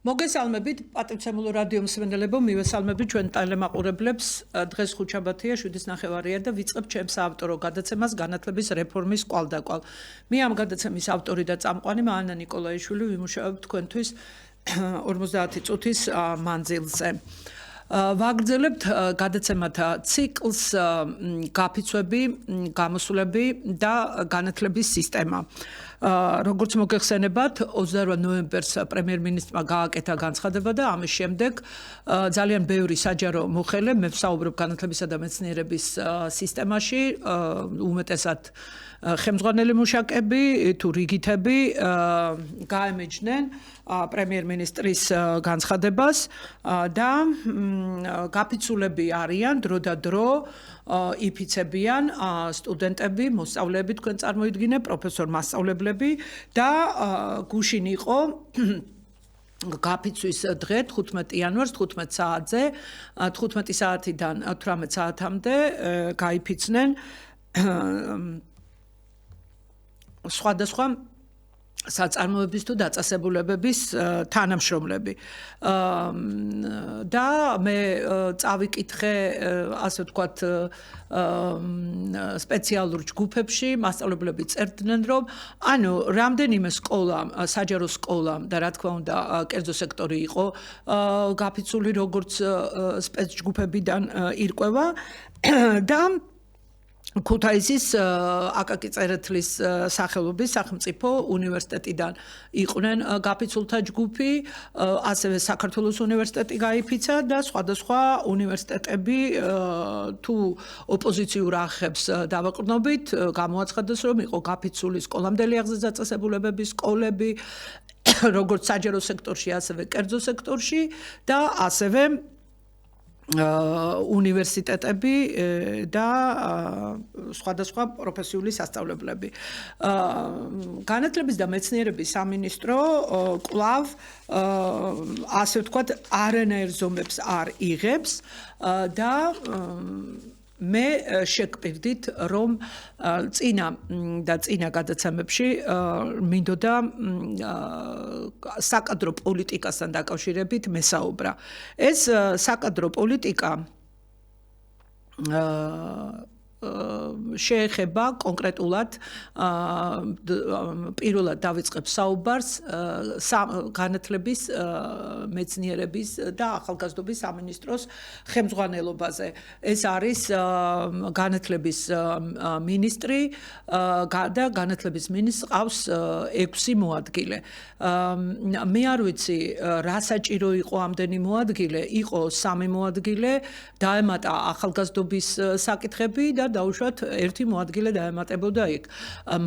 მოგესალმებით პატრიცემულო რადიო მსმენელებო, მივესალმებით ჩვენ ტელემაყურებლებს. დღეს ხუთშაბათია, 7:30-ია და ვიწყებ ჩემს ავტორო გადაცემას განათლების რეფორმის კვალდაკვალ. მე ამ გადაცემის ავტორი და წამყვანი მანა ნიკოლაიშვილი ვიმუშავებ თქვენთვის 50 წუთის მანძილზე. ვაგრძელებთ გადაცემათა ციკლს გაფიცვები, გამოსვლები და განათლების სისტემა. როგორც მოგეხსენებათ, 28 ნოემბერს პრემიერ-მინისტრმა გააკეთა განცხადება და ამის შემდეგ ძალიან ბევრი საჯარო მოხელე მე ვსაუბრობ განათლებისა და მეცნიერების სისტემაში, უმეტესად ხელმძღვანელი მუშაკები თუ რიგითები გაემეჯნენ პრემიერ-მინისტრის განცხადებას და გაფიცულები არიან დრო და დრო იფიცებიან სტუდენტები, მოსწავლეები თქვენ წარმოიდგინე, პროფესორ-მასწავლებლები და გუშინ იყო გაფიცვის დღე 15 იანვარს 15 საათზე 15 საათიდან 18 საათამდე გაიფიცნენ სხვადასხვა საწარმოების თუ დაწესებულებების თანამშრომლები და მე წავიკითხე ასე ვთქვათ სპეციალურ ჯგუფებში მასწავლებლები წერდნენ რომ ანუ რამდენიმე სკოლამ საჯარო სკოლამ და რა თქმა უნდა კერძო სექტორი იყო გაფიცული როგორც სპეცჯგუფებიდან ირკვევა და ქუთაისის აკაკი წერეთლის სახელობის სახელმწიფო უნივერსიტეტიდან იყვნენ გაფიცულთა ჯგუფი, ასევე საქართველოს უნივერსიტეტი გაიფიცა და სხვადასხვა უნივერსიტეტები თუ ოპოზიციურ არხებს დავაყრდნობით, გამოაცხადეს რომ იყო გაფიცული სკოლამდელი აღზრდა-წესებულებების სკოლები, როგორც საჯარო სექტორში, ასევე კერძო სექტორში და ასევე უნივერსიტეტები და სხვადასხვა პროფესიული სასწავლებლები. განათლების და მეცნიერების სამინისტრო კვლავ ასე ვთქვათ არანაირ ზომებს არ იღებს და მე შეგპირდით რომ წინა გადაცემებში მინდოდა საკადრო პოლიტიკასთან დაკავშირებით მესაუბრა. ეს საკადრო პოლიტიკა შეეხება კონკრეტულად პირველად დავიწყებ საუბარს განათლების მეცნიერების და ახალგაზრდობის სამინისტროს ხელმძღვანელობაზე. ეს არის განათლების მინისტრი და განათლების მინისტრს ყავს 6 მოადგილე. მე არ ვიცი რა საჭირო იყო ამდენი მოადგილე, იყო 3 მოადგილე, დაემატა ახალგაზრდობის საკითხები და დაუშვათ ერთი მოადგილე დაემატებოდა იქ.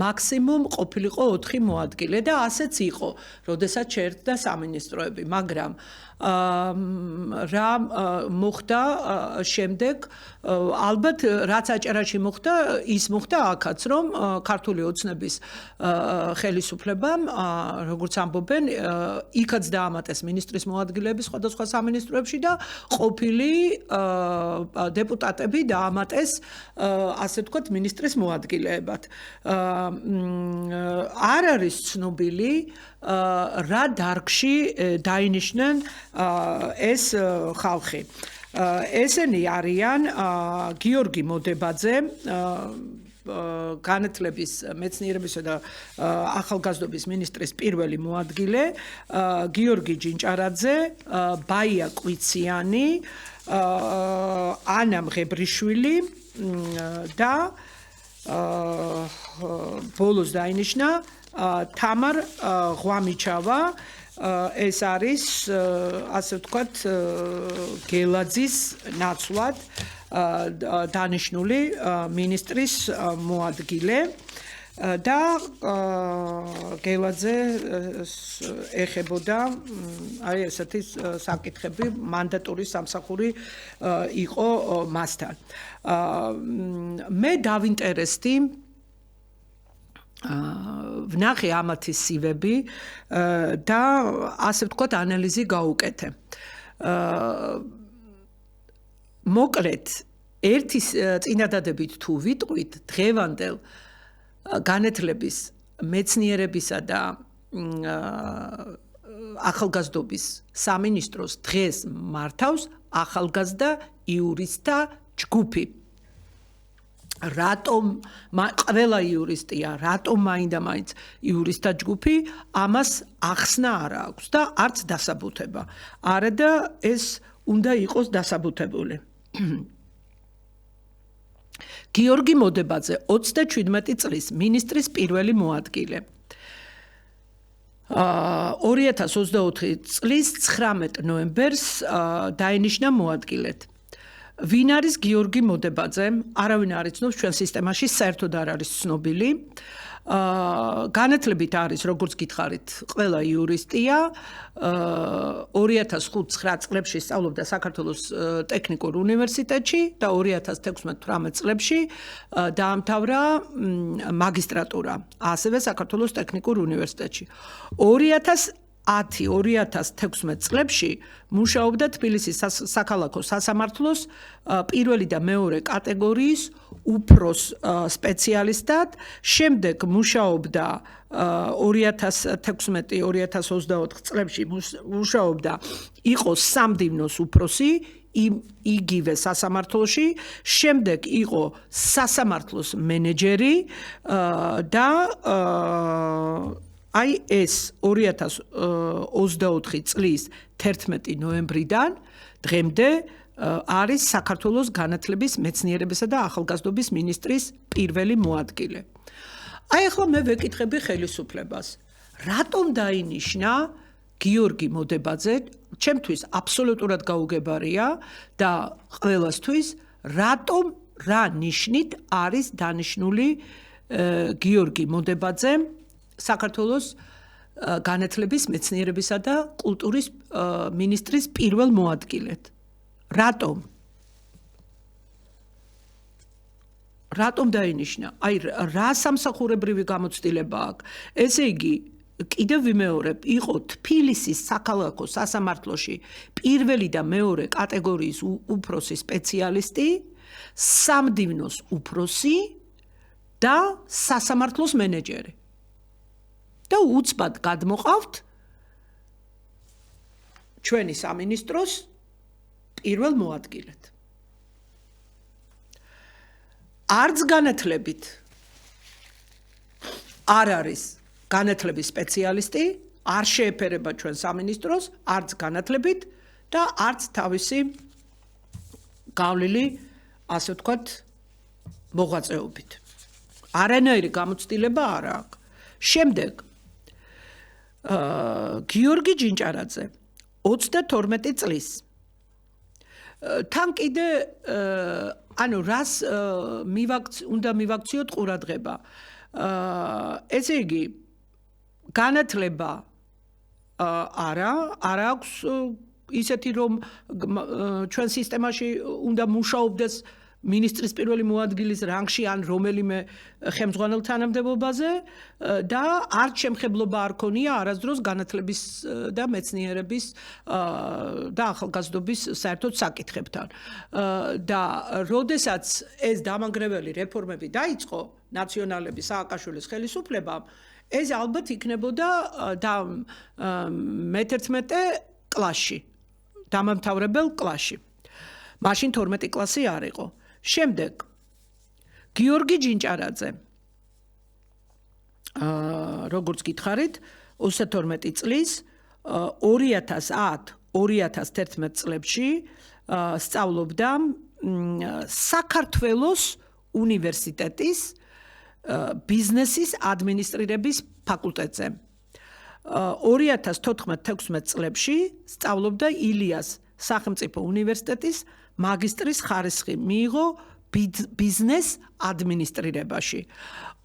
მაქსიმუმ ყოფილიყო 4 მოადგილე და ასეც იყო, როდესაც შეერთდა სამინისტროები, მაგრამ რა მოხდა შემდეგ ალბათ რაც აჭარაში მოხდა ის მოხდა აქაც რომ ქართული ოცნების ხელისუფლებამ როგორც ამბობენ იქაც დაამატეს მინისტრის მოადგილეები სხვადასხვა სამინისტროებში და ყოფილი დეპუტატები დაამატეს ასე ვთქვათ მინისტრის მოადგილეებად. არ არის ცნობილი რა დარგში დაინიშნენ ეს ხალხი. ესენი არიან გიორგი მოდებაძე, განათლების, მეცნიერებისა და ახალგაზრდობის მინისტრის პირველი მოადგილე, გიორგი ჯინჭარაძე, ბაია კვიციანი, ანა მღებრიშვილი და ბოლოს დაინიშნა თამარ ღვამიჩავა. ეს არის ასე ვთქვათ გელაძის ნაცვლად დანიშნული მინისტრის მოადგილე და გელაძე ეხებოდა აი ესეთი საკითხები მანდატური სამსახური იყო მასთან. მე დავინტერესდი ვნახე ამათი სივები და ასე ვთქვათ ანალიზი გაუკეთე. მოკლედ ერთი წინადადებით თუ ვიტყვით დღევანდელ განათლების მეცნიერებისა და ახალგაზრდობის სამინისტროს დღეს მართავს ახალგაზრდა იურისტთა ჯგუფი. რატომ ყველა იურისტია, რატომ მაინდა-მაინც იურისტთა ჯგუფი, ამას ახსნა არ აქვს და არც დასაბუთება. არა და ეს უნდა იყოს დასაბუთებული. გიორგი მოდებაძე 37 წლის მინისტრის პირველი მოადგილე. 2024 წლის 19 ნოემბერს დაინიშნა მოადგილედ. ვინ არის გიორგი მოდებაძე? არავინ არ იცნობს ჩვენ სისტემაში, საერთოდ არ არის ცნობილი. განათლებით არის, როგორც გითხარით, ყველა იურისტია. 2005-9 წლებში სწავლობდა საქართველოს ტექნიკურ უნივერსიტეტში და 2016-18 წლებში დაამთავრა მაგისტრატურა, ასევე საქართველოს ტექნიკურ უნივერსიტეტში. 2010-2016 წლებში მუშაობდა თბილისის საქალაქო სასამართლოს პირველი და მეორე კატეგორიის უფროს სპეციალისტად, შემდეგ მუშაობდა 2016-2024 წლებში მუშაობდა იყო სამდივნოს უფროსი იგივე სასამართლოში, შემდეგ იყო სასამართლოს მენეჯერი და აი ეს 2024 წლის 11 ნოემბრიდან დღემდე არის საქართველოს განათლების, მეცნიერებისა და ახალგაზრდობის მინისტრის პირველი მოადგილე. აი ახლა მე ვეკითხები ხელისუფლებას. რატომ დაინიშნა გიორგი მოდებაძე? ჩემთვის აბსოლუტურად გაუგებარია და ყველასთვის რატომ რა ნიშნით არის დანიშნული გიორგი მოდებაძე საქართველოს განათლების, მეცნიერებისა და კულტურის მინისტრის პირველ მოადგილედ. რატომ? რატომ დაინიშნა? აი რა სამსახურებრივი გამოცდილება აქვს? ესე იგი, კიდევ ვიმეორებ, იყო თბილისის საქალაქო სასამართლოში პირველი და მეორე კატეგორიის უფროსი სპეციალისტი, სამდივნოს უფროსი და სასამართლოს მენეჯერი. და უცბად გადმოყავთ ჩვენი სამინისტროს პირველ მოადგილედ. არც განათლებით არ არის განათლების სპეციალისტი, არ შეეფერება ჩვენ სამინისტროს, არც განათლებით და არც თავისი გავლილი, ასე ვთქვათ, მოღვაწეობით. არანაირი გამოცდილება არ აქვს. შემდეგ გიორგი ჯინჭარაძე 32 წლის. თან კიდე ანუ რას უნდა მივაქციოთ ყურადღება. ესე იგი განათლება არ აქვს ისეთი რომ ჩვენ სისტემაში უნდა მუშაობდეს მინისტრის პირველი მოადგილის რანგში ან რომელიმე ხელმძღვანელ თანამდებობაზე და არც შემხებლობა არ ქონია არასდროს განათლების და მეცნიერების და ახალგაზრდობის საერთოდ საკითხებთან. და როდესაც ეს დამანგრეველი რეფორმები დაიწყო ნაციონალების სააკაშვილის ხელისუფლებამ, ეს ალბათ იქნებოდა მე-11 კლასში, დამამთავრებელ კლასში. მაშინ 12 კლასი არ იყო. შემდეგ გიორგი ჯინჭარაძე როგორც გითხარით 32 წლის 2010-2011 წლებში სწავლობდა საქართველოს უნივერსიტეტის ბიზნესის ადმინისტრირების ფაკულტეტზე. 2014-16 წლებში სწავლობდა ილიას სახელმწიფო უნივერსიტეტის მაგისტრის ხარისხი მიიღო ბიზნეს ადმინისტრირებაში.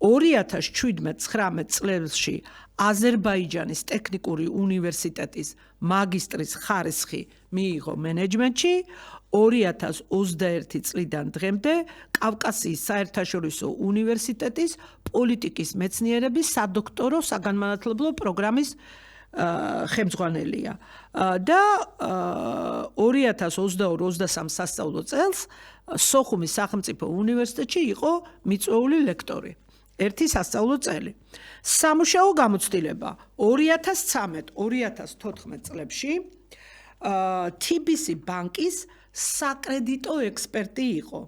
2017-19 წლებში აზერბაიჯანის ტექნიკური უნივერსიტეტის მაგისტრის ხარისხი მიიღო მენეჯმენტში. 2021 წლიდან დღემდე კავკასიის საერთაშორისო უნივერსიტეტის პოლიტიკის მეცნიერების სადოქტორო საგანმანათლებლო პროგრამის ხელმძღვანელია და 2022-23 სასწავლო წელს სოხუმის სახელმწიფო უნივერსიტეტში იყო მიწვეული ლექტორი. ერთი სასწავლო წელი. სამუშაო გამოცდილება 2013-2014 წლებში TBC ბანკის საკრედიტო ექსპერტი იყო.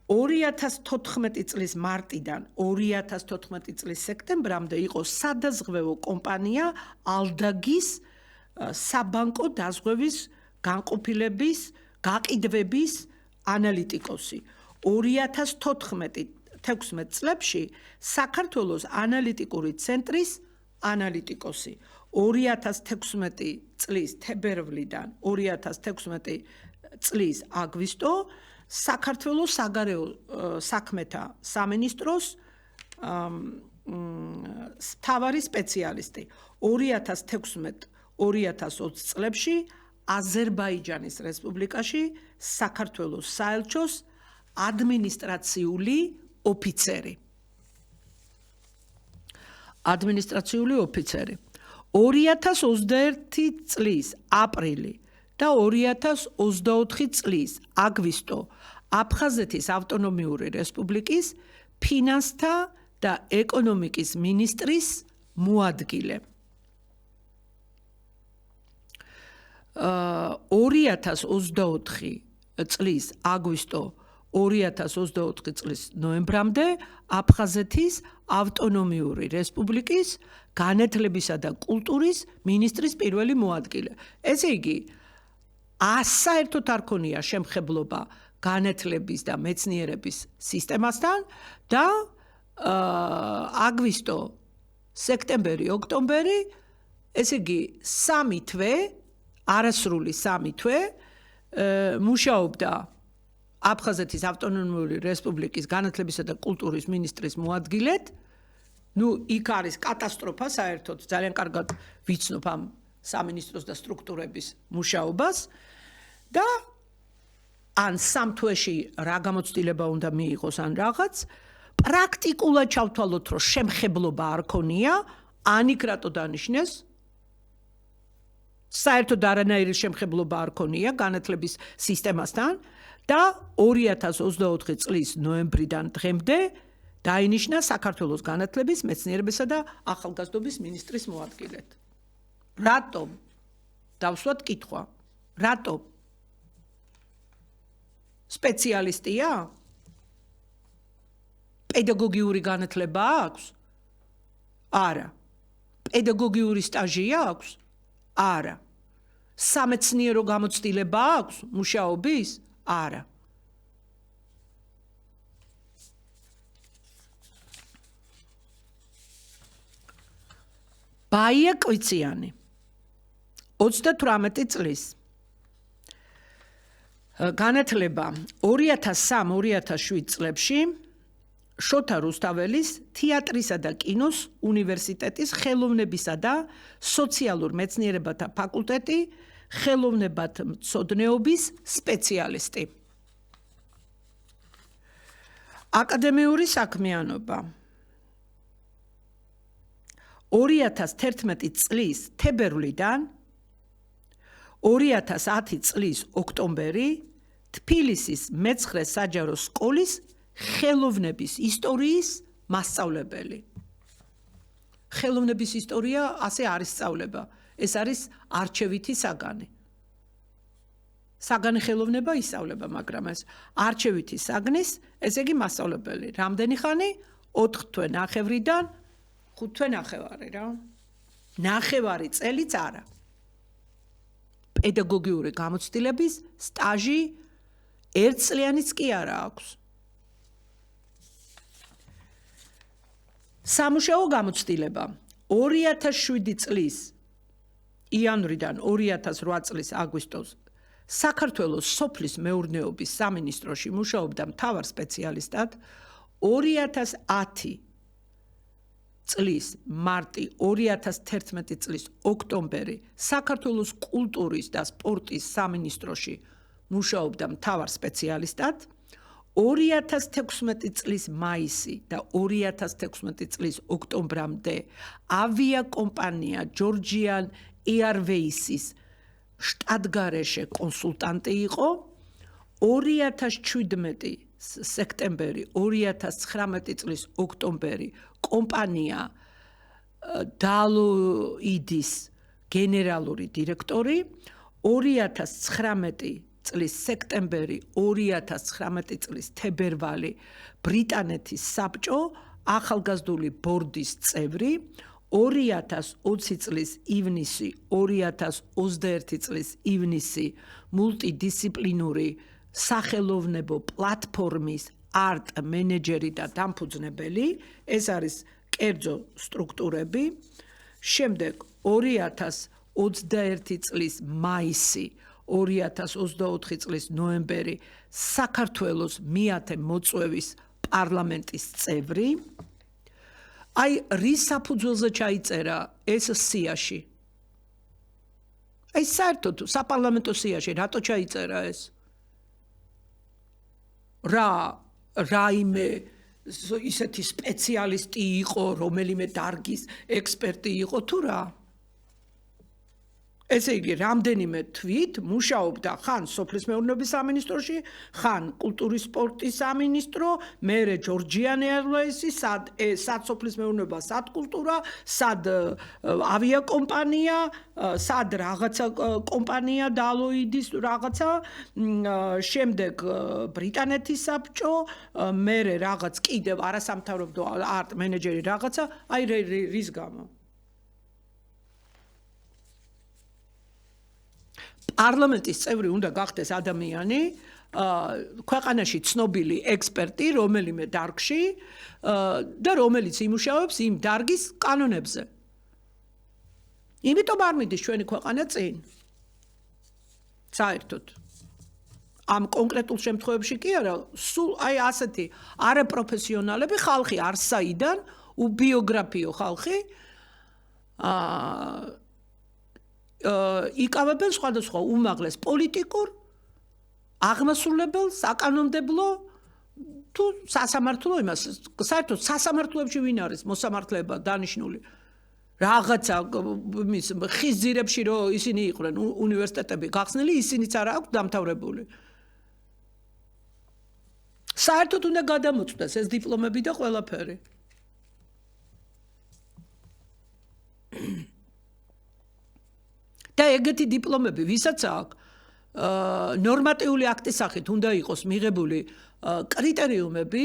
2014 წლის მარტიდან 2014 წლის სექტემბრამდე იყო სადაზღვევო კომპანია ალდაგის საბანკო დაზღვევის განყოფილების გაყიდვების ანალიტიკოსი. 2014-16 წლებში საქართველოს ანალიტიკური ცენტრის ანალიტიკოსი. 2016 წლის თებერვლიდან 2016 წლის აგვისტო საქართველოს საგარეო საქმეთა სამინისტროს მთავარი სპეციალისტი. 2016-2020 წლებში აზერბაიჯანის რესპუბლიკაში საქართველოს საელჩოს ადმინისტრაციული ოფიცერი. 2021 წლის აპრილი და 2024 წლის აგვისტო აფხაზეთის ავტონომიური რესპუბლიკის ფინანსთა და ეკონომიკის მინისტრის მოადგილე. 2024 წლის აგვისტო 2024 წლის ნოემბრამდე აფხაზეთის ავტონომიური რესპუბლიკის განათლებისა და კულტურის მინისტრის პირველი მოადგილე. ესე იგი, საერთოდ არ ქონია შემხებლობა განათლების და მეცნიერების სისტემასთან და აგვისტო, სექტემბერი, ოქტომბერი, ესე იგი, 3 თვე, არასრული 3 თვე მუშაობდა აფხაზეთის ავტონომიური რესპუბლიკის განათლებისა და კულტურის მინისტრის მოადგილედ. იქ არის კატასტროფა საერთოდ, ძალიან კარგად ვიცნობ ამ სამინისტროს და სტრუქტურების მუშაობას და ან 3 თვეში რა გამოცდილება უნდა მიიღოს ან რაღაც, პრაქტიკულად ჩავთვალოთ, რომ შემხებლობა არ ქონია, ან იქ რატო დანიშნეს? საერთოდ არანაირი შემხებლობა არ ქონია განათლების სისტემასთან და 2024 წლის ნოემბრიდან დღემდე დაინიშნა საქართველოს განათლების, მეცნიერებისა და ახალგაზრდობის მინისტრის მოადგილედ. რატომ? დავსვათ კითხვა. რატომ? სპეციალისტია? პედაგოგიური განათლება აქვს? არა. პედაგოგიური სტაჟი აქვს? არა. სამეცნიერო გამოცდილება აქვს მუშაობის? არა. ბაია კვიციანი 38 წლის განათლება 2003-2007 წლებში შოთა რუსთაველის თეატრისა და კინოს უნივერსიტეტის ხელოვნებისა და სოციალურ მეცნიერებათა ფაკულტეტი ხელოვნებათმცოდნეობის სპეციალისტი. აკადემიური საქმიანობა 2011 წლის თებერვლიდან 2010 წლის ოქტომბერი თბილისის მეცხრე საჯარო სკოლის ხელოვნების ისტორიის მასწავლებელი. ხელოვნების ისტორია ასე არ ისწავლება. ეს არის არჩევითი საგანი. საგანი ხელოვნება ისწავლება, მაგრამ ეს არჩევითი საგნის, ესე იგი მასწავლებელი. რამდენი ხანი? 4 თვე ნახევრიდან 5 თვე ნახევარი რა. ნახევარი წელიც არა. პედაგოგიური გამოცდილების სტაჟი 1 წლიანიც კი არა აქვს. სამუშაო გამოცდილება 2007 წლის იანვრიდან 2008 წლის აგვისტოს საქართველოს სოფლის მეურნეობის სამინისტროში მუშაობდა მთავარ სპეციალისტად 2010 წლის მარტი 2011 წლის ოქტომბერი საქართველოს კულტურის და სპორტის სამინისტროში მუშაობდა მთავარ სპეციალისტად 2016 წლის მაისი და 2016 წლის ოქტომბრამდე ავიაკომპანია Georgian Airways-ის შტატგარეშე კონსულტანტი იყო 2017 სექტემბერი 2019 წლის ოქტომბერი კომპანია დალოიდის გენერალური დირექტორი 2019 წლის სექტემბერი 2019 წლის თებერვალი ბრიტანეთის საბჭო ახალგაზრდული ბორდის წევრი 2020 წლის ივნისი 2021 წლის ივნისი მულტიდისციპლინური სახელოვნებო პლატფორმის არტ მენეჯერი და დამფუძნებელი ეს არის კერძო სტრუქტურები შემდეგ 2021 წლის მაისი 2024 წლის ნოემბერი საქართველოს მეათე მოწვევის პარლამენტის წევრი აი რის საფუძველზე ჩაიწერა ეს სიაში აი საერთოდ საპარლამენტო სიაში რატო ჩაიწერა ეს რაიმე ისეთი სპეციალისტი იყო რომელიმე დარგის ექსპერტი იყო თუ რა ესე იგი რამდენიმე თვით მუშაობდა ხან სოფლის მეურნეობის სამინისტროში ხან კულტურის სპორტის სამინისტრო მერე ჯორჯიანი ერლაისი სად სოფლის მეურნეობა სად კულტურა სად ავიაკომპანია სად რაღაცა კომპანია დალოიდის რაღაცა შემდეგ ბრიტანეთის საბჭო მერე რაღაც კიდევ არასამთავრობო არტ მენეჯერი რაღაცა აი რის გამო პარლამენტის წევრი უნდა გახდეს ადამიანი ქვეყანაში ცნობილი ექსპერტი რომელიმე დარგში და რომელიც იმუშავებს იმ დარგის კანონებზე იმიტომ არ მიდის ჩვენი ქვეყანა წინ საერთოდ ამ კონკრეტულ შემთხვევებში კი არა სულ აი ასეთი არაპროფესიონალები ხალხი არსაიდან უბიოგრაფიო ხალხი იკავებენ სხვადასხვა უმაღლეს პოლიტიკურ აღმასრულებელ საკანონმდებლო თუ სასამართლო იმას საერთოდ სასამართლოებში ვინ არის მოსამართლეება დანიშნული რაღაცა მის ხიზირებში რომ ისინი იყვნენ უნივერსიტეტები გახსნილი ისინიც არა აქვს დამთავრებული საერთოდ უნდა გადამოწყვდეს ეს დიპლომები და ყველაფერი და ეგეთი დიპლომები ვისაც აქვს ნორმატიული აქტის სახით უნდა იყოს მიღებული კრიტერიუმები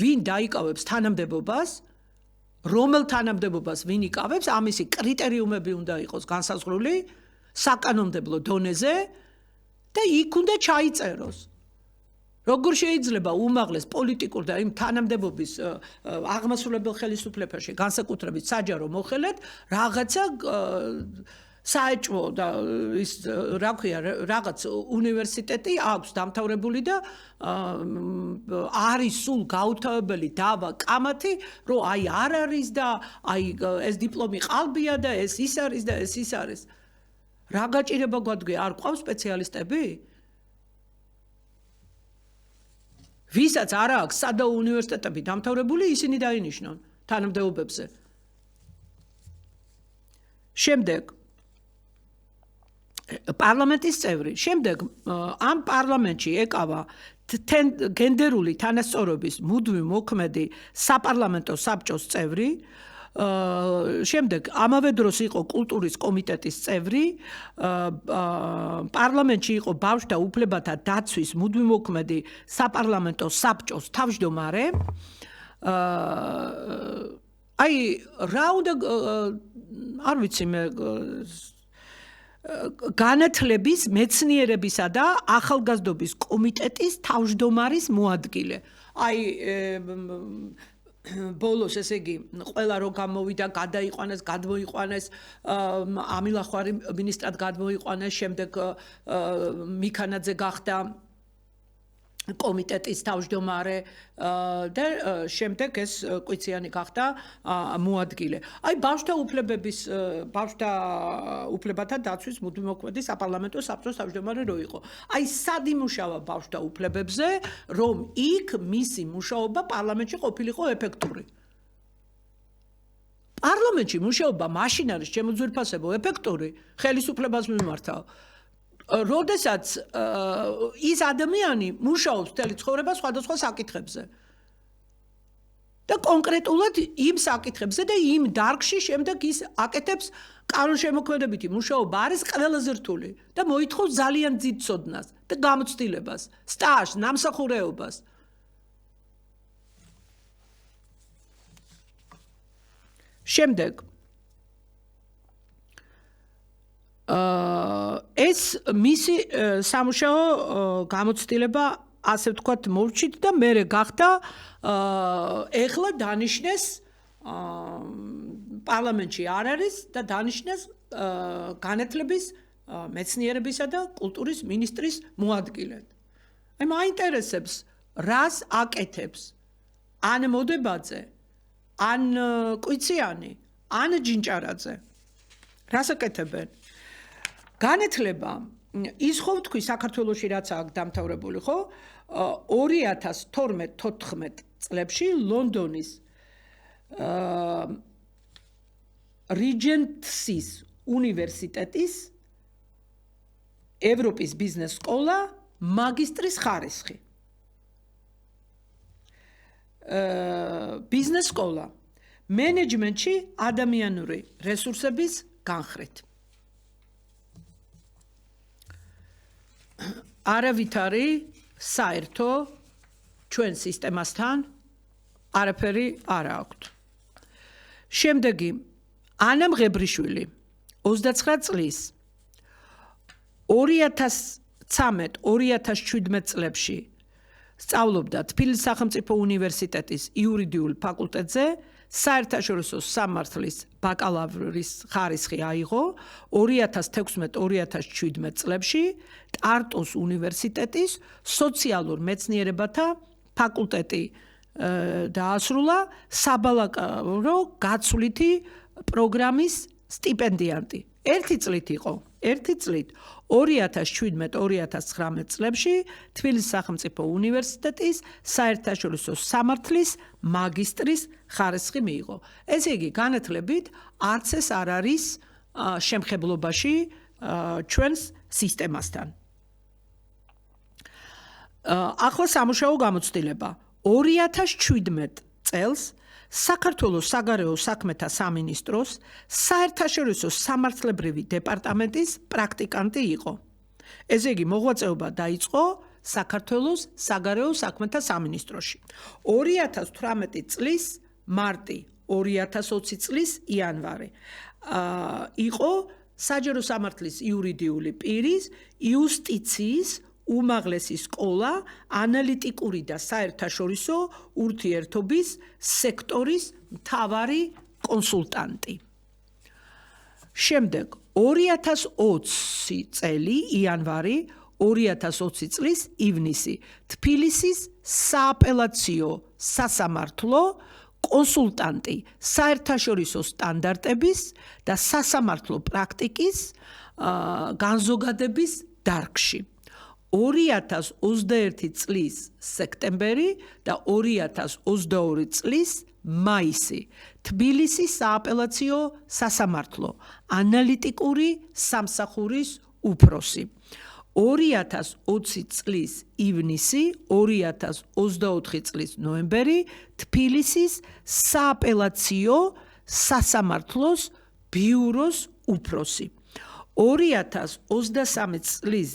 ვინ დაიკავებს თანამდებობას რომელ თანამდებობას ვინ იკავებს ამისი კრიტერიუმები უნდა იყოს განსაზღვრული საკანონმდებლო დონეზე და იქ უნდა ჩაიწეროს როგორ შეიძლება უმაღლეს პოლიტიკურ და იმ თანამდებობის აღმასრულებელ ხელისუფლებაში განსაკუთრებით საჯარო მოხელეთ რაღაცა საეჭვო და ის რა ქვია რაღაც უნივერსიტეტი აქვს დამთავრებული და არის სულ გაუთავებელი დავა კამათი რომ აი არ არის და აი ეს დიპლომი ყალბია და ეს ის არის და ეს ის არის რა გაჭირება გვადგია არ ყავს სპეციალისტები ვისაც არ აქვს სადაო უნივერსიტეტები დამთავრებული ისინი დაინიშნონ თანამდებობებზე შემდეგ პარლამენტის წევრი. შემდეგ ამ პარლამენტში ეკავა გენდერული თანასწორობის მუდმივი მოქმედი საპარლამენტო საბჭოს წევრი. შემდეგ ამავე დროს იყო კულტურის კომიტეტის წევრი. პარლამენტში იყო ბავშვთა უფლებათა დაცვის მუდმივი მოქმედი საპარლამენტო საბჭოს თავმჯდომარე. აი რა უნდა არ ვიცი მე განათლების მეცნიერებისა და ახალგაზრდობის კომიტეტის თავმჯდომარის მოადგილე. აი ბოლოს ესე იგი ყველა რო გამოვიდა გადაიყვანეს გადმოიყვანეს ამილახვარი მინისტრად გადმოიყვანეს შემდეგ მიქანაძე გახდა კომიტეტის თავმჯდომარე და შემდეგ ეს კვიციანი გახდა მოადგილე. აი ბავშვთა უფლებათა დაცვის მუდმივი მოქმედი საპარლამენტო საბჭოს თავმჯდომარე რო იყო. აი სად იმუშავა ბავშვთა უფლებებზე, რომ იქ მისი მუშაობა პარლამენტში ყოფილიყო ეფექტური. პარლამენტში მუშაობა მაშინ არის შემოძვირფასებო ეფექტური ხელისუფლებას მიმართავ. როდესაც ის ადამიანი მუშაობს მთელი ცხოვრება სხვადასხვა საკითხებზე და კონკრეტულად იმ საკითხებზე და იმ დარგში შემდეგ ის აკეთებს კანონშემოქმედებითი მუშაობა არის ყველაზე რთული და მოითხოვს ძალიან დიდ ცოდნას და გამოცდილებას, სტაჟს, ნამსახურეობას. შემდეგ ეს მისი სამუშაო გამოცდილება ასე ვთქვათ მოვჩით და მე გახდა ეხლა დანიშნეს პარლამენტში არ არის და დანიშნეს განათლების მეცნიერებისა და კულტურის მინისტრის მოადგილედ. აი მაინტერესებს რას აკეთებს ან მოდებაძე ან კვიციანი ან ჯინჭარაძე რას აკეთებენ განათლება ის ხო ვთქვი საქართველოში რაც აქ დამთავრებული ხო 2012-14 წლებში ლონდონის რიჯენსის უნივერსიტეტის ევროპის ბიზნეს სკოლა მაგისტრის ხარისხი ბიზნეს სკოლა მენეჯმენტში ადამიანური რესურსების განხრით არავითარი საერთო ჩვენ სისტემასთან არაფერი არ აქვს. შემდეგი ანა მღებრიშვილი 29 წლის 2013-2017 წლებში სწავლობდა თბილისის სახელმწიფო უნივერსიტეტის იურიდიულ ფაკულტეტზე საერთაშორისო სამართლის ბაკალავრის ხარისხი აიღო 2016-2017 წლებში ტარტუს უნივერსიტეტის სოციალურ მეცნიერებათა ფაკულტეტი დაასრულა საბალაკალავრო გაცვლითი პროგრამის სტიპენდიანტი. ერთი წლით იყო, 2017-2019 წლებში თბილისის სახელმწიფო უნივერსიტეტის საერთაშორისო სამართლის მაგისტრის ხარისხი მიიღო. ესე იგი, განათლებით არც ეს არ არის შემხებლობაში ჩვენს სისტემასთან. ახლა სამუშაო გამოცდილება 2017 წელს საქართველოს საგარეო საქმეთა სამინისტროს საერთაშორისო სამართლებრივი დეპარტამენტის პრაქტიკანტი იყო. ესე იგი, მოღვაწეობა დაიწყო საქართველოს საგარეო საქმეთა სამინისტროში. 2018 წლის მარტი, 2020 წლის იანვარი იყო საჯარო სამართლის იურიდიული პირის იუსტიციის უმაღლესი სკოლა ანალიტიკური და საერთაშორისო ურთიერთობის სექტორის მთავარი კონსულტანტი. შემდეგ 2020 წელი იანვარი 2020 წლის ივნისი თბილისის სააპელაციო სასამართლო კონსულტანტი საერთაშორისო სტანდარტების და სასამართლო პრაქტიკის განზოგადების დარგში. 2021 წლის სექტემბერი და 2022 წლის მაისი თბილისის სააპელაციო სასამართლო ანალიტიკური სამსახურის უფროსი. 2020 წლის ივნისი 2024 წლის ნოემბერი თბილისის სააპელაციო სასამართლოს ბიუროს უფროსი. 2023 წლის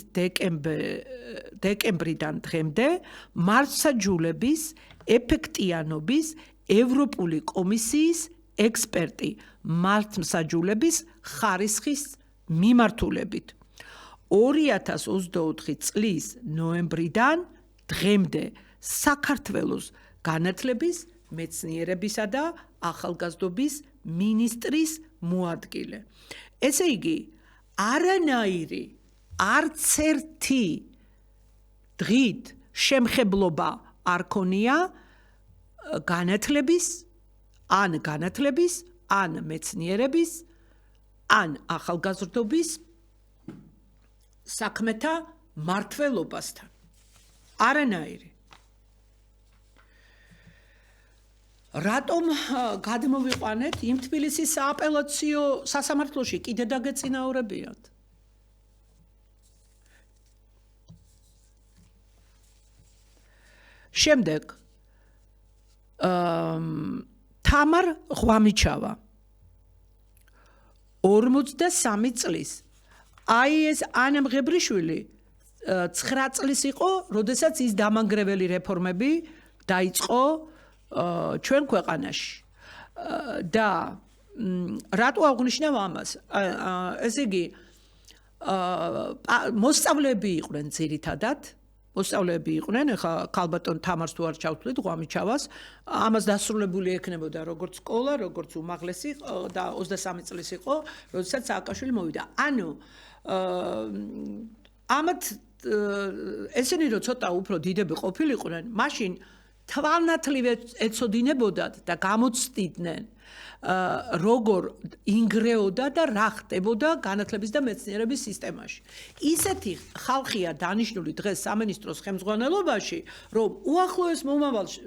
დეკემბრიდან დღემდე მართლმსაჯულების ეფექტიანობის ევროპული კომისიის ექსპერტი მართლმსაჯულების ხარისხის მიმართულებით. 2024 წლის ნოემბრიდან დღემდე საქართველოს განათლების, მეცნიერებისა და ახალგაზრდობის მინისტრის მოადგილე. ესე იგი, არანაირი არც ერთი დღით შემხებლობა არ ქონია განათლების, ან მეცნიერების, ან ახალგაზრდობის საქმეთა მმართველობასთან. არანაირი. რატომ გადმოვიყვანეთ იმ თბილისის სააპელაციო სასამართლოში კიდე დაგეწინაურებიათ? შემდეგ თამარ ღვამიჩავა 43 წლის აი ეს ანა მღებრიშვილი 9 წლის იყო, როდესაც ის დამანგრეველი რეფორმები დაიწყო ჩვენ ქვეყანაში. და რატო აღნიშნავ ამას? ესე იგი მოსწავლეები იყვნენ ძირითადად, ეხლა ქალბატონ თამარს თუ არ ჩავთვლით ღვამიჩავას, ამას დასრულებული ექნებოდა როგორც სკოლა, როგორც უმაღლესი და 23 წლის იყო, როდესაც სააკაშვილი მოვიდა. ანუ ამათ ესენი რო ცოტა უფრო დიდები ყოფილიყვნენ, მაშინ თვალნათლივ ეცოდინებოდათ და გამოცდიდნენ როგორ ინგრეოდა და რა ხდებოდა განათლების და მეცნიერების სისტემაში. ისეთი ხალხია დანიშნული დღეს სამინისტროს ხელმძღვანელობაში, რომ უახლოეს მომავალში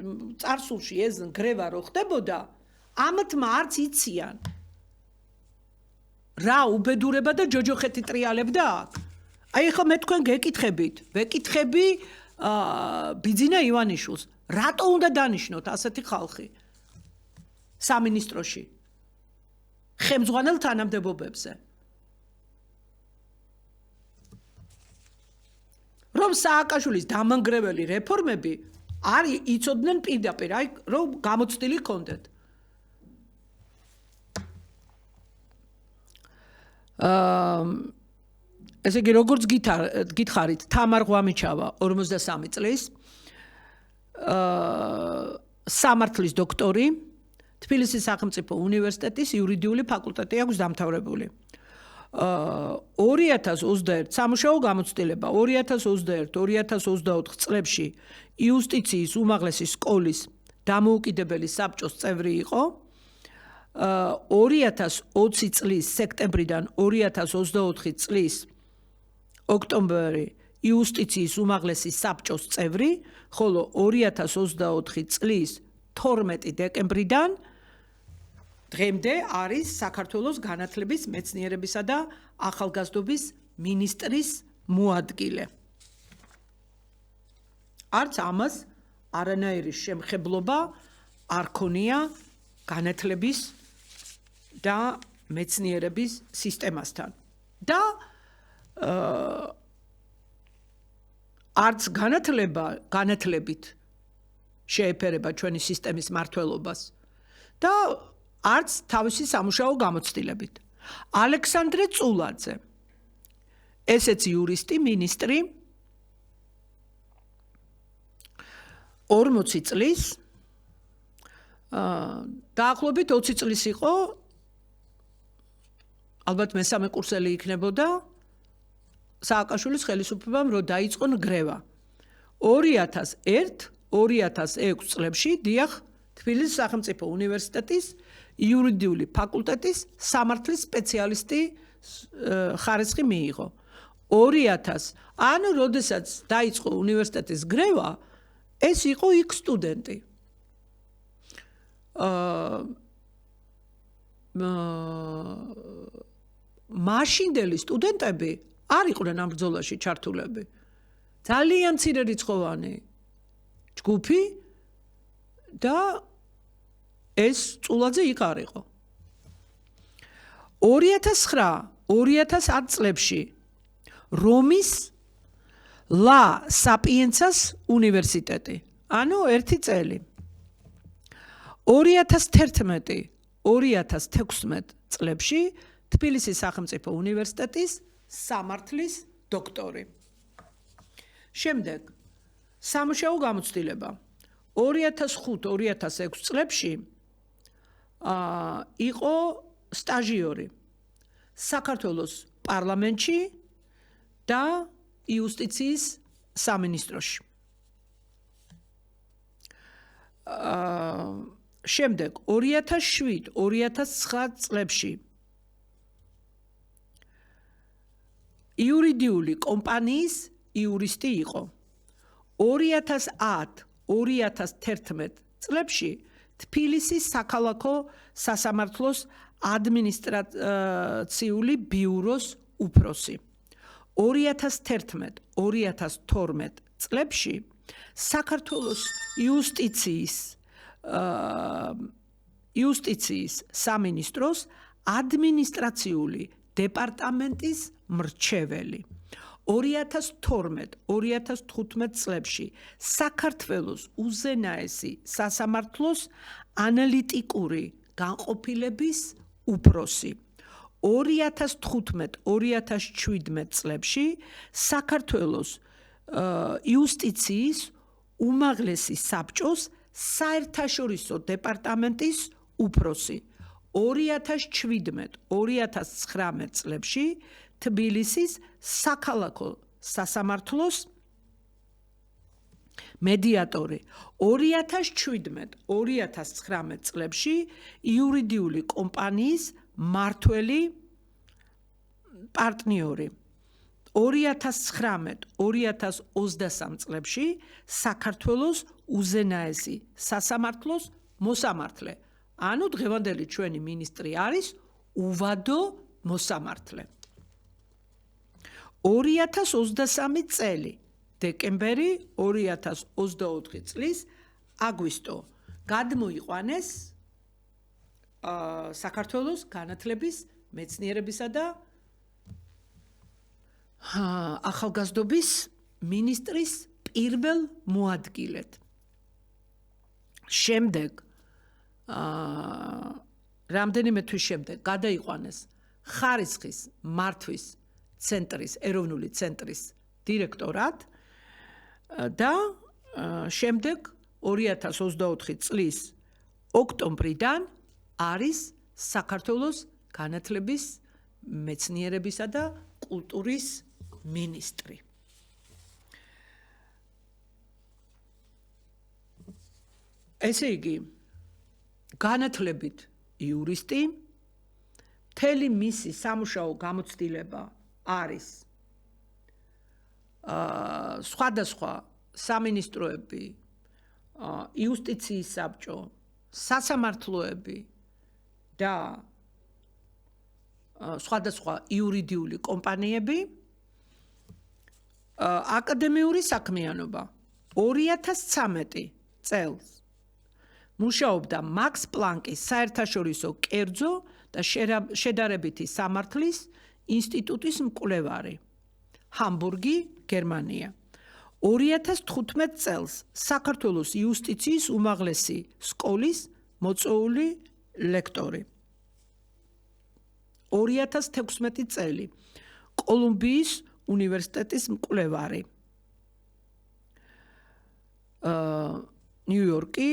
წარსულში ეს ნგრევა რო ხდებოდა, ამათმა არც იციან რა უბედურება და ჯოჯოხეთი ტრიალებდა აქ. აი ხო მე თქვენ ვეკითხები ბიძინა ივანიშვილს, რატო უნდა დანიშნოთ ასეთი ხალხი სამინისტროში ხელმძღვანელ თანამდებობებზე? რომ სააკაშვილის დამანგრეველი რეფორმები არ იცოდნენ პირდაპირ, აი რომ გამოცდილი ჰქონდეთ. ესე იგი როგორც გითხარით, თამარ ღვამიჩავა 43 წლის სამართლის დოქტორი, თბილისის სახელმწიფო უნივერსიტეტის იურიდიული ფაკულტეტი აქვს დამთავრებული. 2021 სამუშაო გამოცდილება 2021-2024 წლებში იუსტიციის უმაღლესი სკოლის დამოუკიდებელი საბჭოს წევრი იყო. 2020 წლის სექტემბრიდან 2024 წლის ოქტომბერი იუსტიციის უმაღლესი საბჭოს წევრი, ხოლო 2024 წლის 12 დეკემბრიდან დღემდე არის საქართველოს განათლების, მეცნიერებისა და ახალგაზრდობის მინისტრის მოადგილე. არც ამას არანაირი შემხებლობა არ ქონია განათლების და მეცნიერების სისტემასთან. და არც განათლებით შეეფერება ჩვენი სისტემის მართლობას და არც თავისი სამუშაო გამოცდილებით. ალექსანდრე წულაძე, ესეც იურისტი, მინისტრი, 40 წლის, დაახლოებით 20 წლის იყო, ალბათ მესამე კურსელი იქნებოდა, სააკაშვილის ხელისუფლებამ რო დაიწყო ნგრევა. 2001-2006 წლებში დიახ თბილისის სახელმწიფო უნივერსიტეტის იურიდიული ფაკულტეტის სამართლის სპეციალისტი ხარისხი მიიღო. 2000, ანუ როდესაც დაიწყო უნივერსიტეტის გრევა, ეს იყო იქ სტუდენტი. მაშინდელი სტუდენტები არ იყვნენ ამ ბრძოლაში ჩართულები. ძალიან მცირე რიცხოვანი ჯგუფი და ეს წულაძე იქ არ იყო. 2009-2010 წლებში რომის ლა საპიენცას უნივერსიტეტი, ანუ 1 წელი. 2011-2016 წლებში თბილისის სახელმწიფო უნივერსიტეტის სამართლის დოქტორი. შემდეგ სამუშაო გამოცდილება 2005-2006 წლებში იყო სტაჟიორი საქართველოს პარლამენტში და იუსტიციის სამინისტროში. შემდეგ 2007-2009 წლებში იურიდიული კომპანიის იურისტი იყო. 2010-2011 წლებში თბილისის საქალაქო სასამართლოს ადმინისტრაციული ბიუროს უფროსი. 2011-2012 წლებში საქართველოს იუსტიციის სამინისტროს ადმინისტრაციული დეპარტამენტის მრჩეველი 2012-2015 წლებში საქართველოს უზენაესი სასამართლოს ანალიტიკური განყოფილების უფროსი 2015-2017 წლებში საქართველოს იუსტიციის უმაღლესი საბჭოს საერთაშორისო დეპარტამენტის უფროსი 2017-2019 წლებში თბილისის საქალაქო სასამართლოს მედიატორი 2017-2019 წლებში იურიდიული კომპანიის მმართველი პარტნიორი 2019-2023 წლებში საქართველოს უზენაესი სასამართლოს მოსამართლე ანუ დღევანდელი ჩვენი მინისტრი არის უვადო მოსამართლე 2023 წელი დეკემბერი 2024 წლის აგვისტო გადმოიყვანეს საქართველოს განათლების მეცნიერებისა და ახალგაზრდობის მინისტრის პირველ მოადგილედ შემდეგ რამდენიმე თვის შემდეგ გადაიყვანეს ხარისხის მართვის ცენტრის ეროვნული ცენტრის დირექტორად და შემდეგ 2024 წლის ოქტომბრიდან არის საქართველოს განათლების მეცნიერებისა და კულტურის მინისტრი. ესე იგი, განათლებით იურისტი, მთელი მისი სამუშაო გამოცდილება არის სხვადასხვა სამინისტროები, იუსტიციის საბჭო, სასამართლოები და სხვადასხვა იურიდიული კომპანიები აკადემიური საქმიანობა 2013 წელს მუშაობდა მაქს პლანკის საერთაშორისო კერძო და შედარებითი სამართლის ინსტიტუტის მკვლევარი ჰამბურგი, გერმანია 2015 წელს საქართველოს იუსტიციის უმაღლესი სკოლის მოწვეული ლექტორი 2016 წელი კოლუმბიის უნივერსიტეტის მკვლევარი ნიუ-იორკი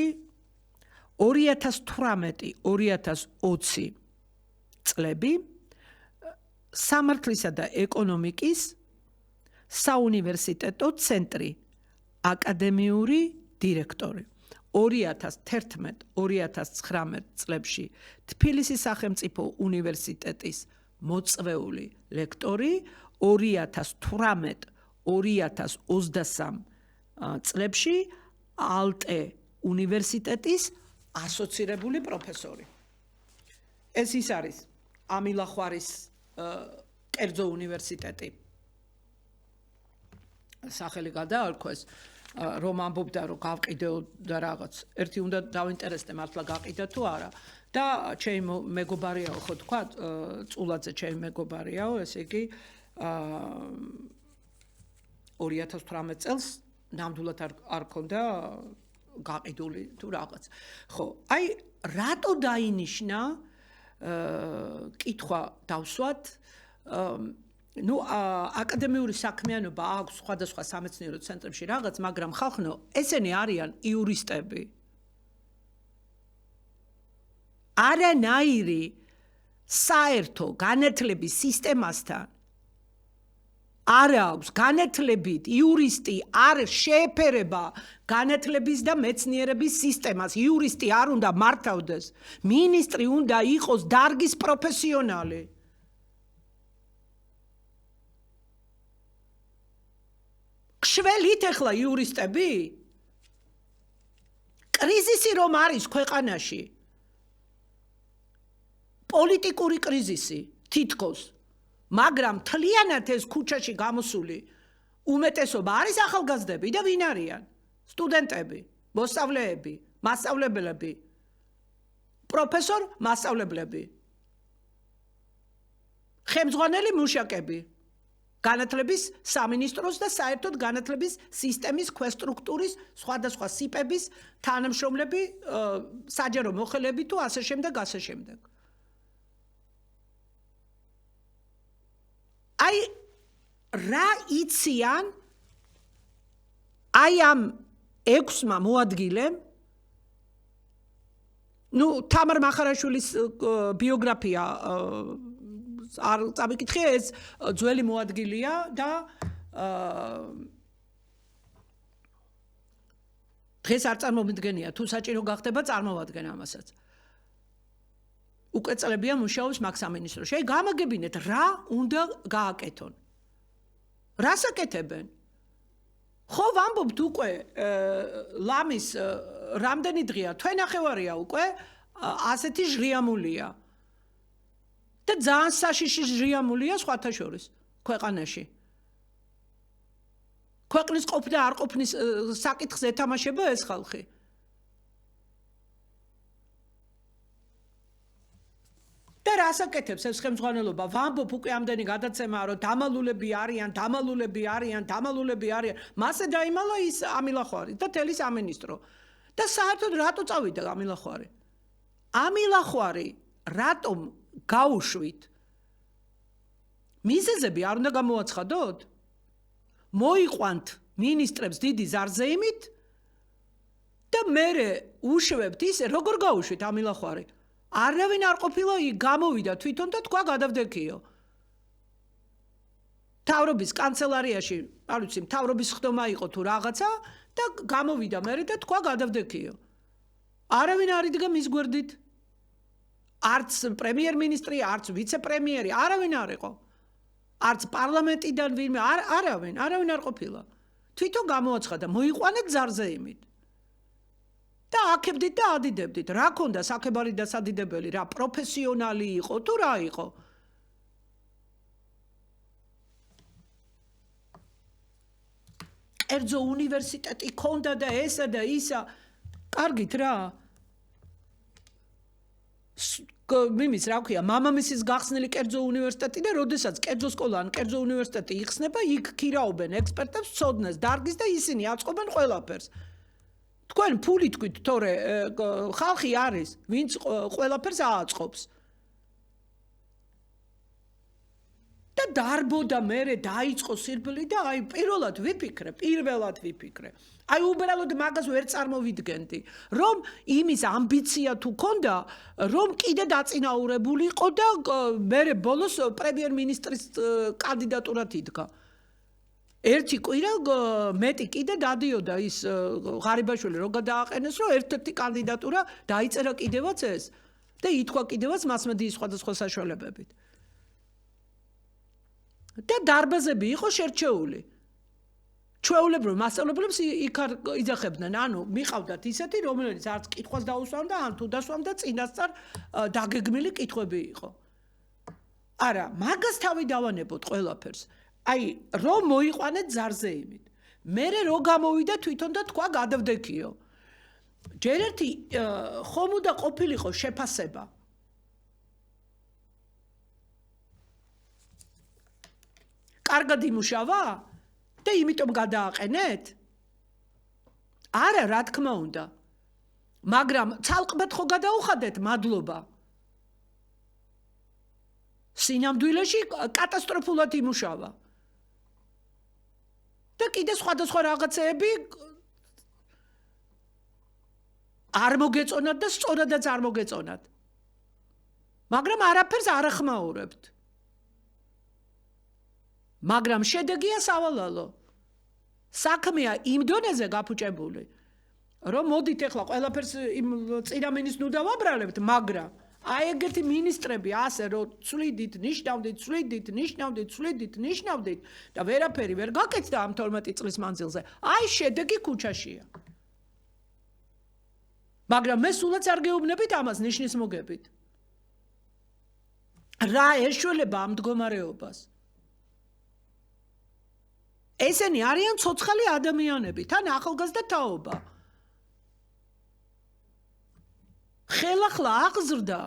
2018-2020 წლები სამართლისა და ეკონომიკის საუნივერსიტეტო ცენტრი აკადემიური დირექტორი 2011-2019 წლებში თბილისის სახელმწიფო უნივერსიტეტის მოწვეული ლექტორი 2018-2023 წლებში ალტე უნივერსიტეტის ასოცირებული პროფესორი. ეს ის არის ამილახვარის კერძო უნივერსიტეტი. სახელი გადაარქვეს, რომ ამბობდა, რომ გავყიდეოდა რაღაც. ერთი უნდა დავინტერესდე მართლა გაყიდა თუ არა. და ჩემი მეგობარიაო, ხო თქვა, წულაძე ჩემი მეგობარიაო, ესე იგი 2018 წელს ნამდვილად არ ქონდა გაყიდული თუ რაღაც. ხო, აი რატო დაინიშნა კითხვა დავსვათ აკადემიური საქმიანობა აქვს სხვადასხვა სამეცნიერო ცენტრებში რაღაც, მაგრამ ხალხო, ესენი არიან იურისტები. არანაირი საერთო განათლების სისტემასთან არ აქვს განათლებით იურისტი არ შეეფერება განათლების და მეცნიერების სისტემას. იურისტი არ უნდა მართავდეს, მინისტრი უნდა იყოს დარგის პროფესიონალი. შველით ახლა იურისტები? კრიზისი რომ არის ქვეყანაში, პოლიტიკური კრიზისი თითქოს, მაგრამ თლიანად ეს ქუჩაში გამოსული უმეტესობა არის ახალგაზრდები და ვინ არიან? სტუდენტები, მოსწავლეები, მასწავლებლები, პროფესორ მასწავლებლები, ხელმძღვანელი მუშაკები, განათლების სამინისტროს და საერთოდ განათლების სისტემის ქვესტრუქტურის სხვადასხვა სიპების თანამშრომლები, საჯარო მოხელეები თუ ასე შემდეგ, ასე შემდეგ. აი რა იციან აი ამ 6-მა მოადგილემ თამარ მახარაშვილის ბიოგრაფია არ წამიკითხე ეს ძველი მოადგილეა და დღეს არ წარმომიდგენია თუ საჭირო გახდება წარმოვადგენ ამასაც უკვე წლებია მუშაობს მაგ სამინისტროში აი გამაგებინეთ რა უნდა გააკეთონ რას აკეთებენ ხო ვამბობთ უკვე ლამის რამდენი დღეა თვენახევარია უკვე ასეთი ჟრიამულია და ძალიან საშიში ჟრიამულია სხვათა შორის ქვეყანაში ქვეყნის ყოფნა არ ყოფნის საკითხს ეთამაშება ეს ხალხი და რას აკეთებს ეს ხელმძღვანელობა ვამბობ უკვე ამდენი გადაცემაა რომ დამალულები არიან მასე დაიმალა ის ამილახვარი და თელი სამინისტრო და საერთოდ რატო წავიდა ამილახვარი რატომ გაუშვით მიზეზები არ უნდა გამოაცხადოთ მოიყვანთ მინისტრებს დიდი ზარზეიმით და მერე უშვებთ ისე როგორ გაუშვით ამილახვარი არავინ არ ყოფილა გამოვიდა თვითონ და თქვა გადავდექიო თავრობის კანცელარიაში არ ვიცი თავრობის ხდომა იყო თუ რაღაცა და გამოვიდა მერე და თქვა გადავდექიო არავინ არ იდგა მის გვერდით არც პრემიერ-მინისტრი არც ვიცე-პრემიერი არავინ არ იყო არც პარლამენტიდან ვინმე არავინ არ ყოფილა თვითონ გამოაცხადა მოიყვანეთ ზარზეიმით და აქებდით და ადიდებდით რა ქონდა საქებარი და სადიდებელი რა პროფესიონალი იყო თუ რა იყო კერძო უნივერსიტეტი ქონდა და ესა და ისა კარგით რა მიმის რა ქვია მამამისის გახსნილი კერძო უნივერსიტეტი და როდესაც კერძო სკოლა ან კერძო უნივერსიტეტი იხსნება იქ ქირაობენ ექსპერტებს ცოდნას დარგის და ისინი აწყობენ ყველაფერს თქვენ ფული თქვით თორე ხალხი არის ვინც ყველაფერს ააწყობს და დარბოდა მერე დაიწყო სირბილი და აი პირველად ვიფიქრე აი უბრალოდ მაგას ვერ წარმოვიდგენდი რომ იმის ამბიცია თუ ქონდა რომ კიდე დაწინაურებულიყო და მერე ბოლოს პრემიერ-მინისტრის კანდიდატურად იდგა ერთი კვირა მეტი კიდე დადიოდა ის ღარიბაშვილი რო გადააყენეს რომ ერთ-ერთი კანდიდატურა დაიწერა კიდევაც ეს და ითქვა კიდევაც მასმედიის სხვადასხვა საშუალებებით და დარბაზები იყო შერჩეული ჩვეულებრივ მასწავლებლებს იქ არ იძახებდნენ ანუ მიყავდათ ისეთი რომელიც არც კითხვას დაუსვამდა ან თუ დასვამდა წინასწარ დაგეგმილი კითხვები იყო არა მაგას თავი დავანებოთ ყველაფერს აი რომ მოიყვანეთ ზარზეიმით მერე რო გამოვიდა თვითონ და თქვა გადავდექიო ჯერ ერთი ხომ უნდა ყოფილიყო შეფასება კარგად იმუშავა და იმიტომ გადააყენეთ არა რა თქმა უნდა მაგრამ ცალკბად ხო გადაუხადეთ მადლობა სინამდვილეში კატასტროფულად იმუშავა და კიდე სხვადასხვა რაღაცეები არ მოგეწონათ და სწორადაც არ მოგეწონათ მაგრამ არაფერს არ ახმაურებთ მაგრამ შედეგია სავალალო საქმეა იმ დონეზე გაფუჭებული რომ მოდით ახლა ყველაფერს იმ წინამინის ნუ დავაბრალებთ მაგრამ აი ეგეთი მინისტრები ასე რომ ცვლიდით ნიშნავდით და ვერაფერი ვერ გაკეთდა ამ 12 წლის მანძილზე აი შედეგი ქუჩაშია მაგრამ მე სულაც არ გეუბნებით ამას ნიშნის მოგებით რა ეშველება ამ მდგომარეობას ესენი არიან ცოცხალი ადამიანები, თან ახალგაზრდა თაობა. ხელახლა აღზრდა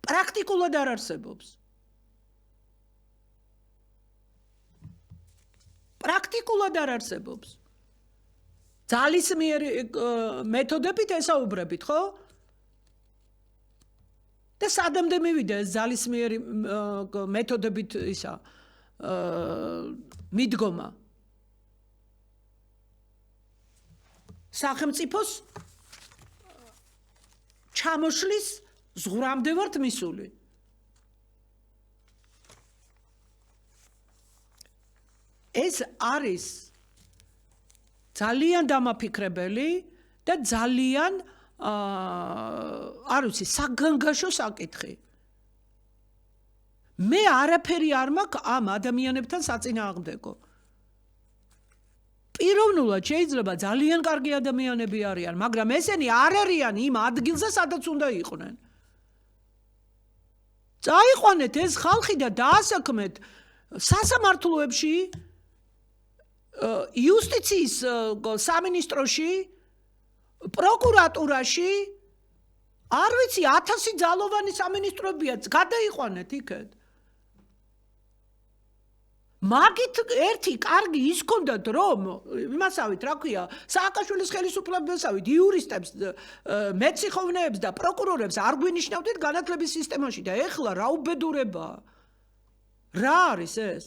პრაქტიკულად არ არსებობს. პრაქტიკულად არ არსებობს. ძალისმიერი მეთოდებით ესაუბრებით, ხო? და სადამდე მივიდა ეს ძალისმიერი მეთოდებით ისა მიდგომა. სახელმწიფოს ჩამოშლის ზღვრამდე ვართ მისული. ეს არის ძალიან დამაფიქრებელი და ძალიან არ ვიცი, საგანგაშო საკითხი. მე არაფერი არ მაქვს ამ ადამიანებთან საწინააღმდეგო. პიროვნულად შეიძლება ძალიან კარგი ადამიანები არიან, მაგრამ ესენი არ არიან იმ ადგილზე, სადაც უნდა იყვნენ. წაიყვანეთ ეს ხალხი და დაასაქმეთ სასამართლოებში, იუსტიციის სამინისტროში, პროკურატურაში, არ ვიცი, 1000 ძალოვანი სამინისტროებია, გადაიყვანეთ იქეთ. მაგით ერთი კარგი ის ქონდათ, რომ იმასავით, რა ქვია, სააკაშვილის ხელისუფლებასავით იურისტებს, მეციხოვნეებს და პროკურორებს არ გვინიშნავდით განათლების სისტემაში და ეხლა რა უბედურებაა. რა არის ეს?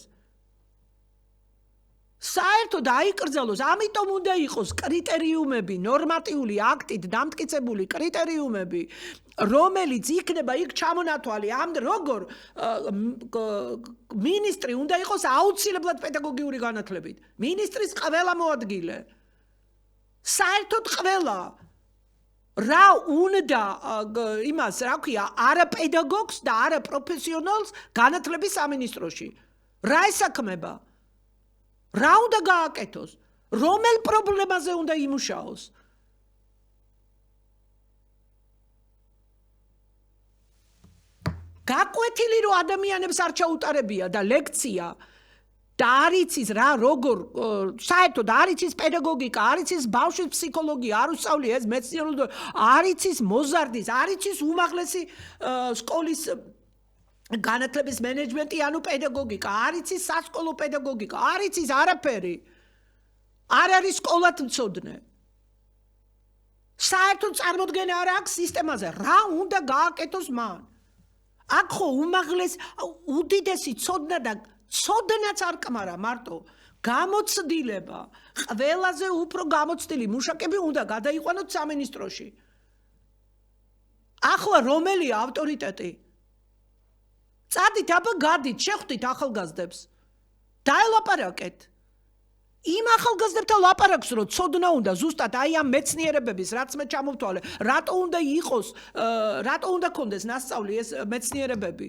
საერთოდ აიკრძალოს, ამიტომ უნდა იყოს კრიტერიუმები, ნორმატიული აქტით დამტკიცებული კრიტერიუმები, რომელიც იქნება იქ ჩამონათვალი, როგორ მინისტრი უნდა იყოს აუცილებლად პედაგოგიური განათლებით. მინისტრის ყველა მოადგილე. საერთოდ ყველა. რა უნდა იმას, რა ქვია, არა პედაგოგს და არა პროფესიონალს განათლების სამინისტროში. რა ესაქმება? რა უნდა გააკეთოს? რომელ პრობლემაზე უნდა იმუშაოს? გაკვეთილი რომ ადამიანებს არ ჩაუტარებია და ლექცია და არ იცის რა როგორ საერთოდ არ იცის პედაგოგიკა, არ იცის ბავშვის ფსიქოლოგია, არ უსწავლი ეს მეცნიერული, არ იცის მოზარდის, არ იცის უმაღლესი სკოლის განათლების მენეჯმენტი, ანუ პედაგოგიკა, არ იცის სასკოლო პედაგოგიკა, არ იცის არაფერი. არ არის სკოლად მცოდნე. საერთოდ წარმოდგენა არ აქვს სისტემაზე, რა უნდა გააკეთოს მან. აქ ხო უმაღლეს უდიდესი ცოდნა და ცოდნაც არ კმარა მარტო გამოცდილება, ყველაზე უფრო გამოცდილი მუშაკები უნდა გადაიყვანოთ სამინისტროში. ახლა რომელია ავტორიტეტი? წადით აბა გადით, შეხვდით ახალგაზრდებს. დაელაპარაკეთ. იმ ახალგაზრდებთან ლაპარაკს, რომ ცოდნა უნდა ზუსტად აი ამ მეცნიერებების, რაც მე ჩამოვთვალე, რატო უნდა იყოს, რატო უნდა კონდეს ნასწავლი ეს მეცნიერებები?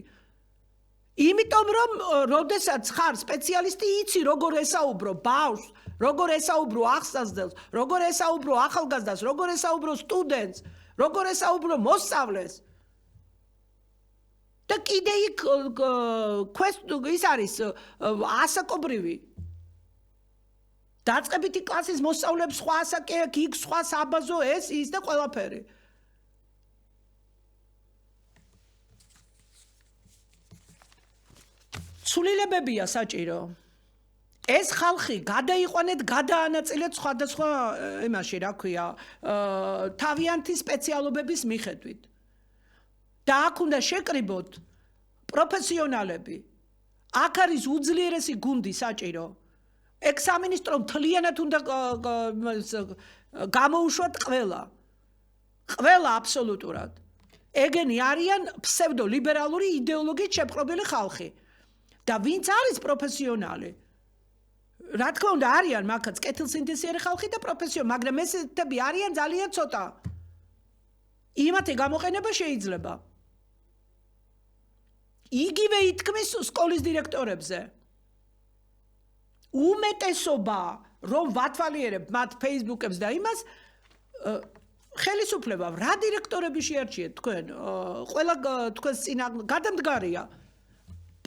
იმიტომ რომ როდესაც ხარ სპეციალისტი, იცი როგორ ესაუბრო ბავშვს, როგორ ესაუბრო ახსასძელს, როგორ ესაუბრო ახალგაზრდას, როგორ ესაუბრო სტუდენტს, როგორ ესაუბრო მოსწავლეს. და კიდე იქ ის არის ასაკობრივი. დაწყებითი კლასის მოსწავლეებს სხვა ასაკი აქვს, იქ სხვა საბაზო ეს ის და ყველაფერი. ცვლილებებია საჭირო. ეს ხალხი გადაიყვანეთ, გადაანაწილეთ სხვადასხვა იმაში, რა ქვია, თავიანთი სპეციალობების მიხედვით. და აქ უნდა შეკრიბოთ პროფესიონალები. აქ არის უძლიერესი გუნდი საჭირო. ეგ სამინისტრო მთლიანად უნდა გამოუშვათ ყველა. ყველა აბსოლუტურად. ეგენი არიან ფსევდოლიბერალური იდეოლოგიით შეპყრობილი ხალხი. და ვინც არის პროფესიონალი? რა თქმა უნდა არიან მაგაც კეთილსინთეზიერი ხალხი და პროფესიონალი, მაგრამ ესეთები არიან ძალიან ცოტა. იმათი გამოყენება შეიძლება. იგივე ითქმის სკოლის დირექტორებზე. უმეტესობა რომ ვათვალიერებ მათ Facebook-ებს და იმას ხელისუფლება რა დირექტორები შეარჩიეთ თქვენ? ყველა თქვენს წინა გადამდგარია.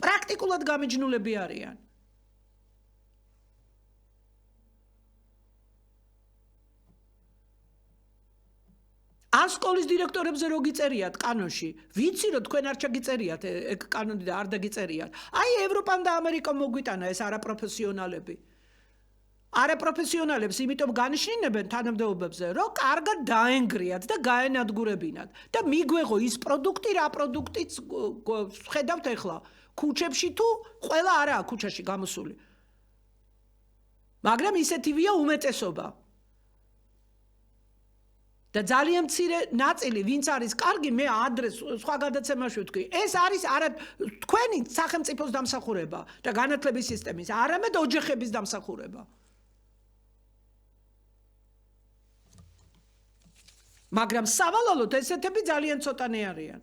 პრაქტიკულად გამიჯნულები არიან. ან სკოლის დირექტორებზე რო გიწერიათ კანონში, ვიცი რომ თქვენ არ ჩაგიწერიათ ეგ კანონი და არ დაგიწერიათ. აი ევროპამ და ამერიკამ მოგვიტანა ეს არაპროფესიონალები. არაპროფესიონალებს იმიტომ განიშნინებენ თანამდებობებზე, რომ კარგად დაენგრიათ და გაენადგურებინათ და მიგვეღო ის პროდუქტი, რა პროდუქტიც ხედავთ ახლა ქუჩებში თუ ყველა არაა ქუჩაში გამოსული. მაგრამ ისეთივეა უმეტესობა. და ძალიან მცირე ნაწილი, ვინც არის კარგი, მე ადრეს სხვა გადაცემაში ვთქვი, ეს არის არა თქვენი სახელმწიფოს დამსახურება და განათლების სისტემის, არამედ ოჯახების დამსახურება. მაგრამ სავალალოდ ესეთები ძალიან ცოტანი არიან.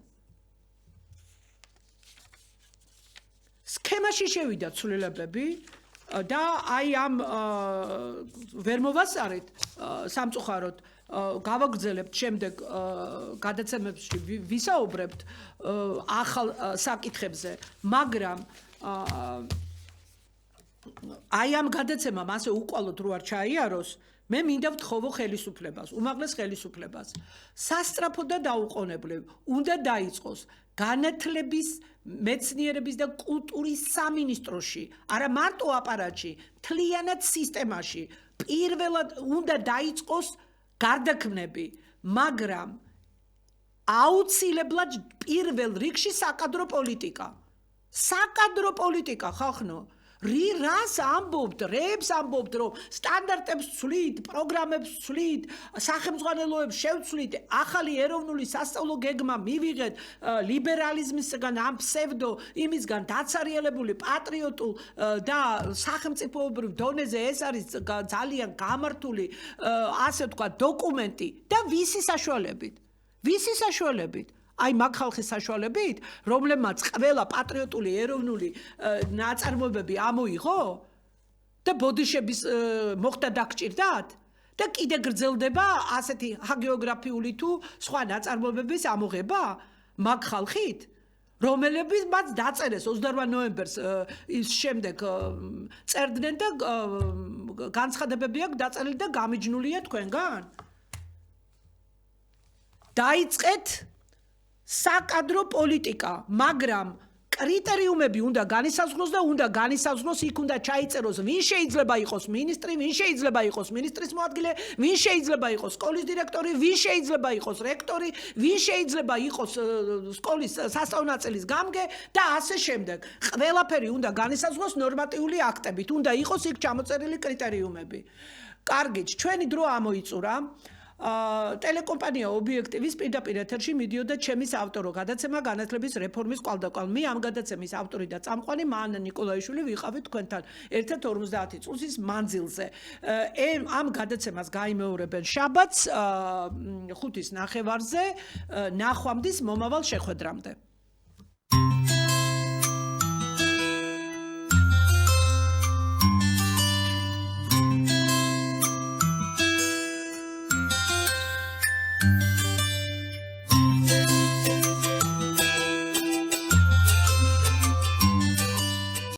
სქემაში შევიდა ცვლილებები და აი ამ ვერ მოვასწარეთ სამწუხაროდ გავაგრძელებთ შემდეგ გადაცემებში ვისაუბრებთ ახალ საკითხებზე, მაგრამ აი ამ გადაცემამ ასე უკვალოდ რო არ ჩაიაროს, მე მინდა ვთხოვო ხელისუფლებას, უმაღლეს ხელისუფლებას. სასწრაფო და დაუყოვნებლივ უნდა დაიწყოს განათლების, მეცნიერების და კულტურის სამინისტროში, არა მარტო აპარატში, მთლიანად სისტემაში, პირველად უნდა დაიწყოს გარდაქმნები, მაგრამ აუცილებლად პირველ რიგში საკადრო პოლიტიკა. საკადრო პოლიტიკა, ხახნო. რას ამბობთ, რებს ამბობთ, რომ სტანდარტებს ვცვლით, პროგრამებს ვცვლით, სახელმძღვანელოებს შევცვლით, ახალი ეროვნული სასწავლო გეგმა მივიღეთ, ლიბერალიზმისგან ამ ფსევდო იმისგან დაცარიელებული პატრიოტულ და სახელმწიფოებრივ დონეზე ეს არის ძალიან გამართული, ასე ვთქვათ, დოკუმენტი და ვისი საშუალებით? ვისი საშუალებით? აი მაგ ხალხის საშუალებით, რომლებმაც ყველა პატრიოტული ეროვნული ნაწარმოებები ამოიღო და ბოდიშების მოხდა დაგჭირდათ და კიდე გრძელდება ასეთი ჰაგეოგრაფიული თუ სხვა ნაწარმოებების ამოღება მაგ ხალხით, რომლებიც მათ დაწერეს 28 ნოემბერს ის შემდეგ წერდნენ და განცხადებები აქვს დაწერილი და გამიჯნულია თქვენგან. დაიწყეთ საკადრო პოლიტიკა, მაგრამ კრიტერიუმები უნდა განისაზღვროს და უნდა განისაზღვროს იქ უნდა ჩაიწეროს ვინ შეიძლება იყოს მინისტრი, ვინ შეიძლება იყოს მინისტრის მოადგილე, ვინ შეიძლება იყოს სკოლის დირექტორი, ვინ შეიძლება იყოს რექტორი, ვინ შეიძლება იყოს სკოლის სასწავლნაწილის გამგე და ასე შემდეგ. ყველაფერი უნდა განისაზღვროს ნორმატიული აქტებით, უნდა იყოს იქ ჩამოწერილი კრიტერიუმები. კარგით, ჩვენი დრო ამოიწურა. ტელეკომპანია ობიექტივის პირდაპირ ეთერში მიდიოდა ჩემის ავტორო გადაცემა განათლების რეფორმის კვალდაკვალ. მე ამ გადაცემის ავტორი და წამყვანი მან ნიკოლაიშვილი ვიყავით თქვენთან ერთად 50 წუთის მანძილზე. ამ გადაცემას გაიმეორებენ შაბათს 5:30-ზე, ნახვამდის მომავალ შეხვედრამდე.